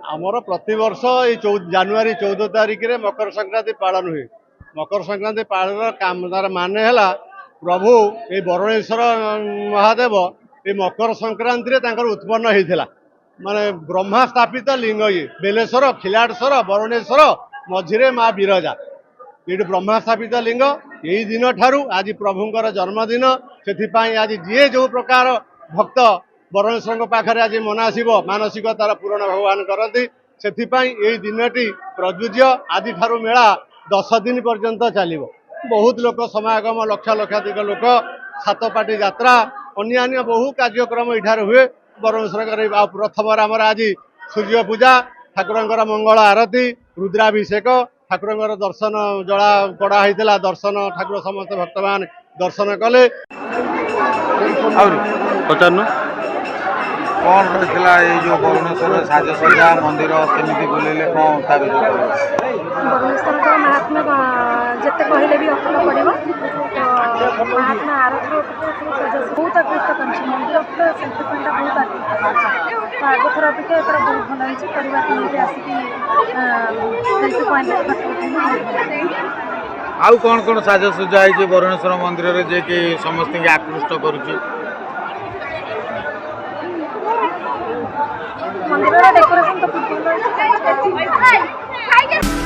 आमर प्रतिवर्ष जानुरी 14 तारिख में मकर संक्रांति पालन हुए। मकर संक्रांति पालन तार मान है प्रभु ये बरुणेश्वर महादेव ये मकर संक्रांति उत्पन्न होता माने ब्रह्मा स्थापित लिंग ये बेलेश्वर खिलाड़ेश्वर बरुणेश्वर मझिरे माँ विरजा ये ब्रह्मा स्थापित लिंग यही दिन ठारू आज प्रभुंर जन्मदिन से आज जी जो प्रकार भक्त बरुणेश्वर पाखे आज मनासीब मानसिक तार पूरण भगवान करती से दिनटी प्रजुज्य आज ठारू मेला 10 दिन पर्यंत चलो। बहुत लोक समागम लक्ष लक्षाधिक लोक सातपाटी यात्रा अन्य बहु कार्यक्रम इठार हुए। बरुणेश्वर प्रथम आमर आज सूर्य पूजा ठाकुर मंगल आरती रुद्राभिषेक ठाकुर दर्शन जला पड़ा होता दर्शन ठाकुर समस्त भक्त मान दर्शन कले। कौन रही ये जो बरुणेश्वर साजसज्जा मंदिर केमी बुलेले कौन बरुणेश्वर महात्मा जिते कहले भी अफल पड़ो महात्मा आरती बहुत आकृष्ट कर मंदिर तो शिल्पीकरणटा बहुत आकृष्ट आग थर अपेक्षा एथर बहुत भल होती परिवार आसिक शिल्पी पॉइंट आउ कौन कौन साजसज्जा है बरुणेश्वर मंदिर में जे कि समस्त आकृष्ट करुच्ची मंदिर डेकोरेशन तो बहुत भल